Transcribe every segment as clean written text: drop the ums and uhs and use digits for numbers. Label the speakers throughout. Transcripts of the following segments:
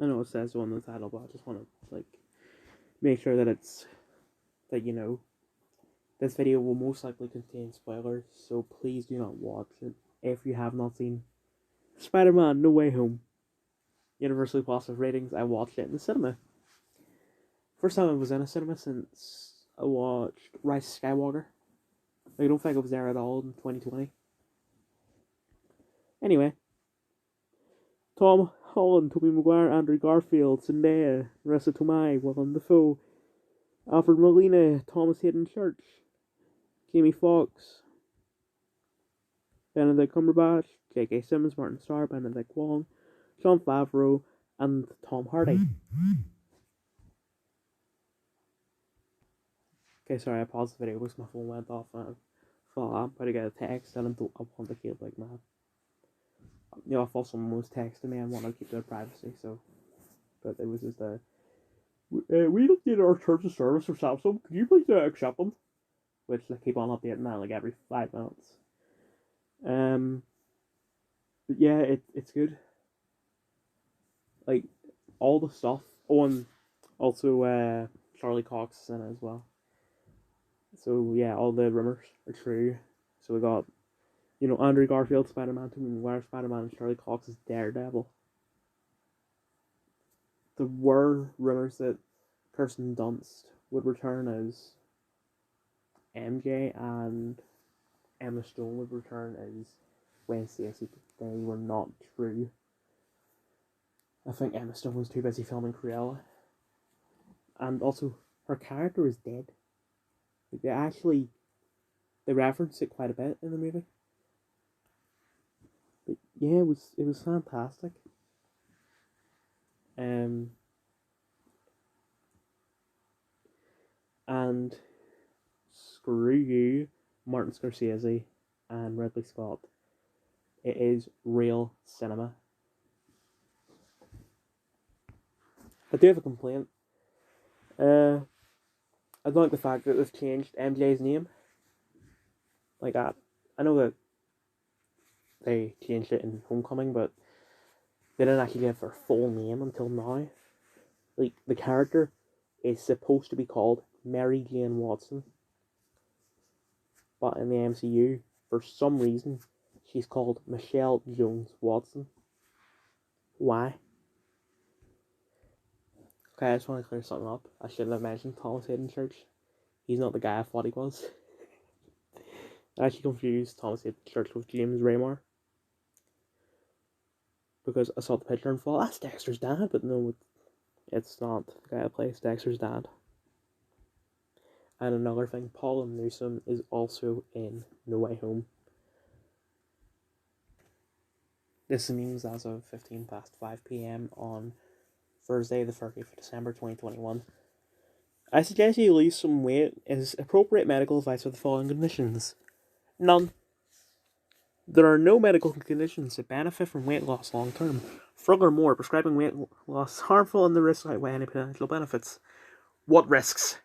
Speaker 1: I know it says so on the title, but I just want to like make sure that it's that this video will most likely contain spoilers, so please do not watch it if you have not seen Spider-Man: No Way Home. Universally positive ratings. I watched it in the cinema. First time I was in a cinema since I watched Rise of Skywalker. I don't think I was there at all in 2020. Anyway, Tom Holland, Tobey Maguire, Andrew Garfield, Zendaya, Marissa Tomei, Willem Dafoe, Alfred Molina, Thomas Hayden Church, Jamie Foxx, Benedict Cumberbatch, J.K. Simmons, Martin Starr, Benedict Wong, Jon Favreau, and Tom Hardy. Okay, sorry, I paused the video because my phone went off and I thought I'm about to get a text and I want to keep like mad. I thought someone was texting me and wanted to keep their privacy, so. But it was just we updated our terms of service for Samsung. Can you please accept them? Which they keep on updating that like every 5 minutes. But yeah, it's good. Like all the stuff. Oh, and also Charlie Cox is in it as well. So yeah, all the rumors are true. So we got, Andrew Garfield Spider-Man, Tobey Maguire Spider-Man, and Charlie Cox is Daredevil. There were rumors that Kirsten Dunst would return as MJ and Emma Stone would return as Gwen Stacy, but they were not true. I think Emma Stone was too busy filming Cruella. And also, her character is dead. Like, they reference it quite a bit in the movie. But yeah, it was fantastic. And screw you, Martin Scorsese and Ridley Scott. It is real cinema. I do have a complaint. I don't like the fact that they've changed MJ's name. Like that. I know that they changed it in Homecoming, but they didn't actually give her full name until now. Like, the character is supposed to be called Mary Jane Watson. But in the MCU, for some reason, she's called Michelle Jones Watson. Why? Okay, I just want to clear something up. I shouldn't have mentioned Thomas Hayden Church. He's not the guy I thought he was. I actually confused Thomas Hayden Church with James Raymore. Because I saw the picture and thought, that's Dexter's dad, but no, it's not the guy that plays Dexter's dad. And another thing, Paul Newsome is also in No Way Home. This is news as of 15 past 5 p.m. on Thursday, the 30th of December 2021. I suggest you lose some weight is appropriate medical advice for the following conditions. None. There are no medical conditions that benefit from weight loss long term. Furthermore, prescribing weight loss is harmful and the risks outweigh any potential benefits. What risks?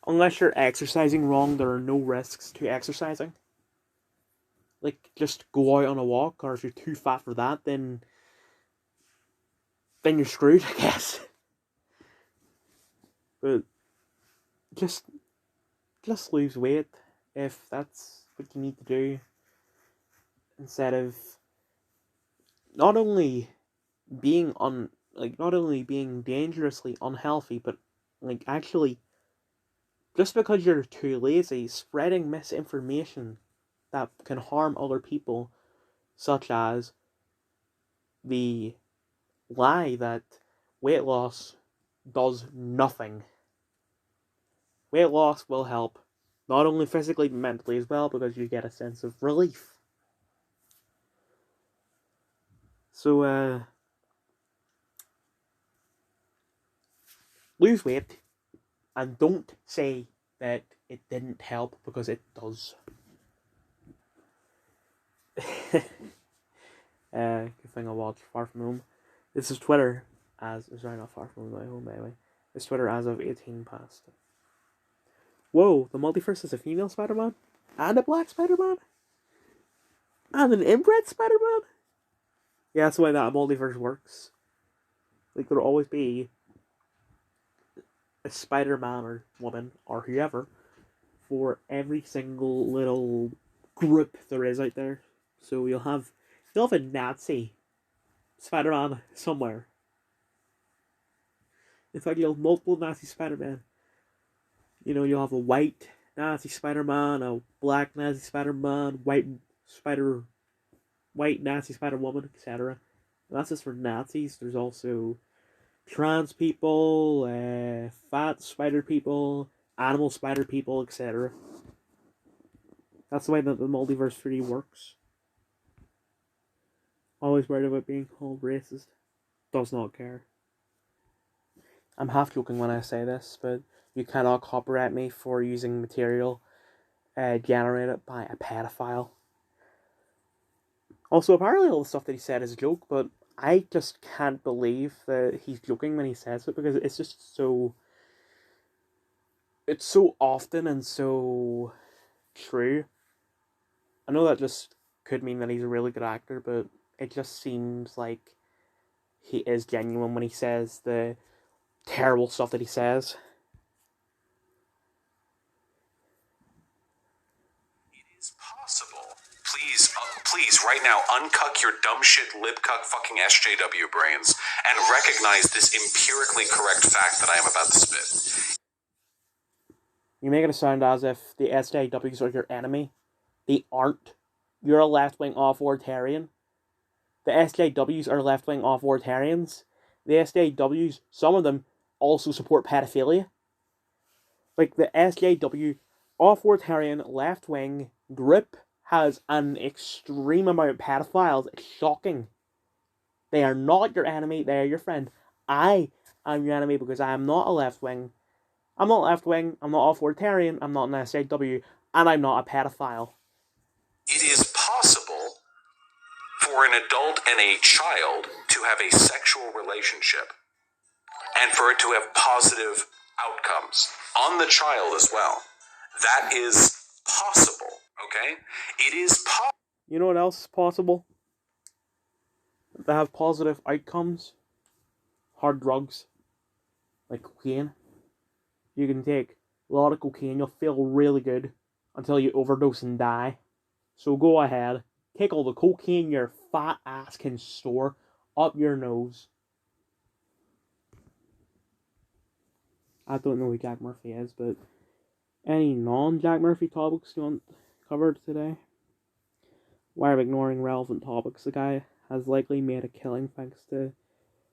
Speaker 1: Unless you're exercising wrong, there are no risks to exercising. Like, just go out on a walk, or if you're too fat for that, then you're screwed, I guess. But just lose weight if that's what you need to do, instead of not only being dangerously unhealthy, but like actually, just because you're too lazy, spreading misinformation that can harm other people, such as the lie that weight loss does nothing. Weight loss will help, not only physically but mentally as well, because you get a sense of relief. So, lose weight, and don't say that it didn't help, because it does. Good thing I watched Far From Home. This is Twitter sorry, not Far From Home, anyway. It's Twitter as of 18 past. Whoa, the multiverse is a female Spider-Man? And a black Spider-Man? And an inbred Spider-Man? Yeah, that's the way that multiverse works. Like, there'll always be a Spider-Man or woman or whoever for every single little group there is out there. So you'll have a Nazi Spider-Man somewhere. In fact, you'll have multiple Nazi Spider-Man. You'll have a white Nazi Spider-Man, a black Nazi Spider-Man, white Nazi Spider-Woman, etc. And that's just for Nazis. There's also trans people, fat spider people, animal spider people, etc. That's the way that the multiverse 3D works. Always worried about being called racist. Does not care. I'm half joking when I say this, but you cannot copyright me for using material generated by a pedophile. Also, apparently all the stuff that he said is a joke, but I just can't believe that he's joking when he says it, because it's just so... It's so often and so true. I know that just could mean that he's a really good actor, but it just seems like he is genuine when he says the terrible stuff that he says.
Speaker 2: It is possible. Please, right now, uncuck your dumb shit, libcuck fucking SJW brains and recognize this empirically correct fact that I am about to spit.
Speaker 1: You make it sound as if the SJWs are your enemy. They aren't. You're a left-wing authoritarian. The SJWs are left-wing authoritarians. The SJWs, some of them, also support pedophilia. Like, the SJW authoritarian left-wing group has an extreme amount of pedophiles. It's shocking. They are not your enemy, they are your friend. I am your enemy because I am not a left-wing. I'm not left-wing, I'm not authoritarian, I'm not an SJW, and I'm not a pedophile.
Speaker 2: It is possible for an adult and a child to have a sexual relationship and for it to have positive outcomes on the child as well. That is possible, okay? It is possible.
Speaker 1: You know what else is possible? That have positive outcomes? Hard drugs. Like cocaine. You can take a lot of cocaine, you'll feel really good until you overdose and die. So go ahead, take all the cocaine your fat ass can store up your nose. I don't know who Jack Murphy is, but any non-Jack Murphy topics you want covered today? Why are we ignoring relevant topics? The guy has likely made a killing thanks to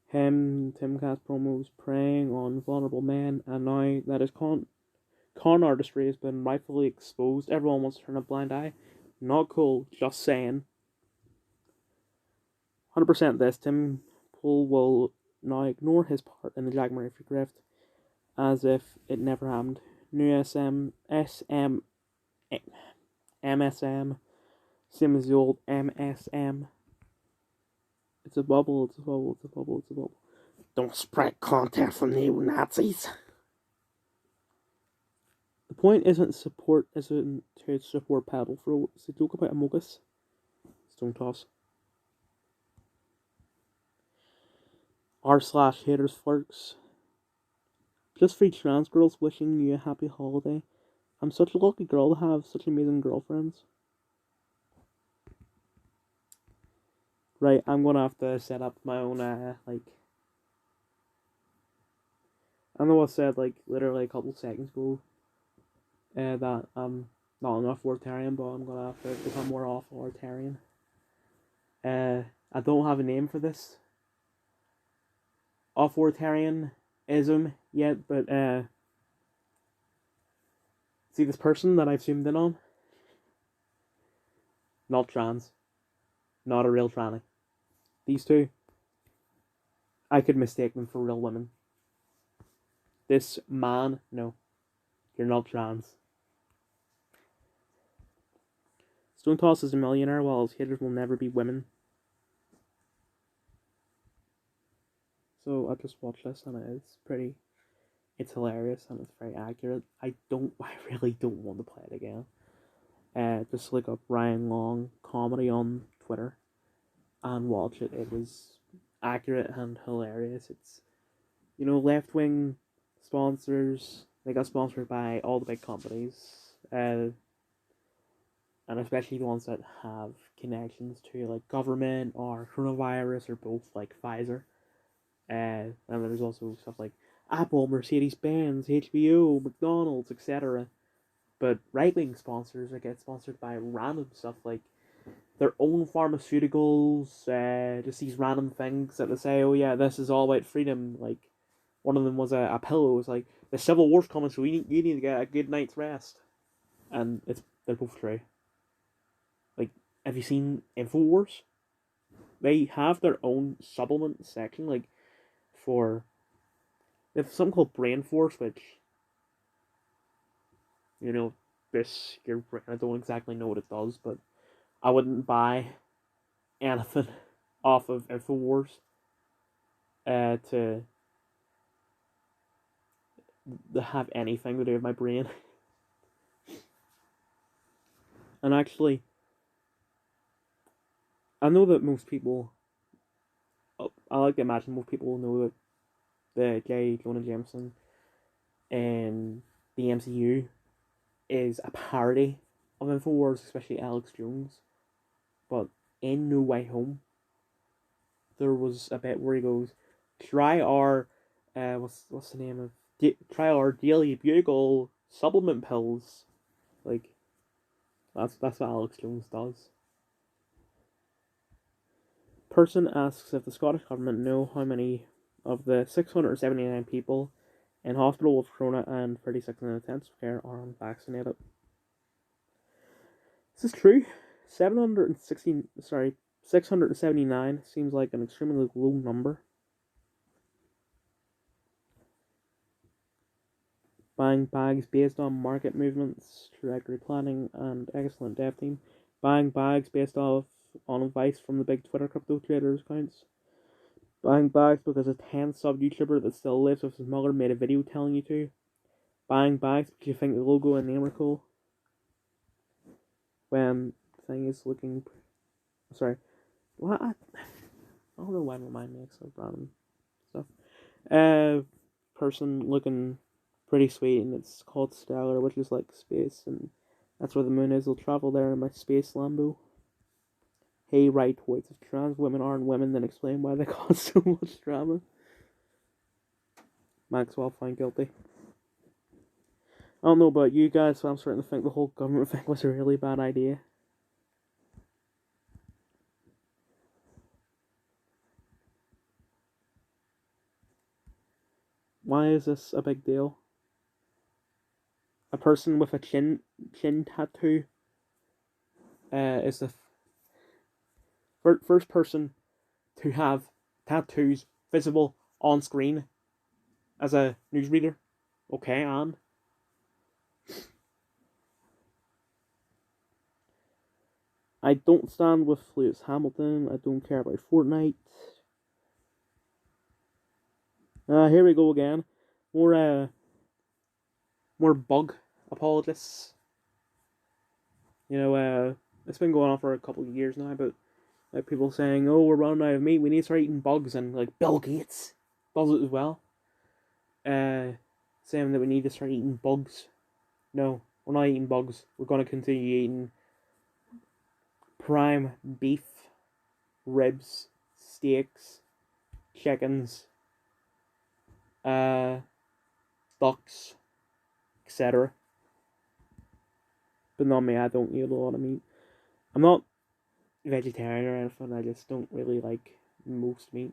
Speaker 1: him, Timcast promos preying on vulnerable men, and now that his con artistry has been rightfully exposed, everyone wants to turn a blind eye. Not cool, just saying. 100% this, Tim Pool will now ignore his part in the Jack Murphy grift as if it never happened. New MSM, same as the old MSM. It's a bubble, it's a bubble, it's a bubble, it's a bubble. Don't spread content from neo-Nazis. The point isn't to support Paddle Throw, it's a joke about Amogus. Stone Toss. r/haters flirks. Just 3 trans girls wishing you a happy holiday. I'm such a lucky girl to have such amazing girlfriends. Right, I'm gonna have to set up my own, I know I said, literally a couple seconds ago, that I'm not an authoritarian, but I'm gonna have to become more authoritarian. I don't have a name for this authoritarianism yet, but, see this person that I've zoomed in on? Not trans. Not a real tranny. These two, I could mistake them for real women. This man, no. You're not trans. Stone Toss is a millionaire while his haters will never be women. So I just watched this and it's hilarious and it's very accurate. I really don't want to play it again. Just look up Ryan Long comedy on Twitter. and watch it. It was accurate and hilarious. It's, left wing sponsors. They got sponsored by all the big companies, and especially the ones that have connections to like government or coronavirus or both, like Pfizer. And there's also stuff like Apple, Mercedes Benz, HBO, McDonald's, etc. But right wing sponsors that get sponsored by random stuff like their own pharmaceuticals, just these random things that they say, oh yeah, this is all about freedom. Like one of them was a pillow. It was like the Civil War's coming, so you need to get a good night's rest. And they're both true. Like, have you seen Infowars? They have their own supplement section, like for they have something called Brain Force, which this your brain. I don't exactly know what it does, but I wouldn't buy anything off of Infowars to have anything to do with my brain. And actually, I know that most people, I like to imagine most people know that the J. Jonah Jameson and the MCU is a parody of Infowars, especially Alex Jones. But in No Way Home, there was a bit where he goes, "Try our, what's the name of? Try our daily bugle supplement pills." Like, that's what Alex Jones does. Person asks if the Scottish Government know how many of the 679 people in hospital with corona and 36 in intensive care are unvaccinated. This is true. 679 seems like an extremely low number. Buying bags based on market movements, trajectory planning, and excellent dev team. Buying bags based on advice from the big Twitter crypto traders accounts. Buying bags because a 10 sub YouTuber that still lives with his mother made a video telling you to. Buying bags because you think the logo and name are cool. When the thing is looking... Sorry. What? I don't know why my mind makes up random stuff. Person looking pretty sweet, and it's called Stellar, which is like space, and that's where the moon is. I'll travel there in my space Lambo. Hey, right, wait, if trans women aren't women, then explain why they cause so much drama. Maxwell found guilty. I don't know about you guys, but I'm starting to think the whole government thing was a really bad idea. Why is this a big deal? A person with a chin tattoo is the first person to have tattoos visible on screen as a newsreader. Okay, and I don't stand with Lewis Hamilton. I don't care about Fortnite. Here we go again. More bug apologists. It's been going on for a couple of years now, but like people saying, "Oh, we're running out of meat. We need to start eating bugs," and like Bill Gates does it as well. Saying that we need to start eating bugs. No, we're not eating bugs. We're going to continue eating prime beef, ribs, steaks, chickens, ducks, etc. But not me, I don't eat a lot of meat. I'm not vegetarian or anything, I just don't really like most meat.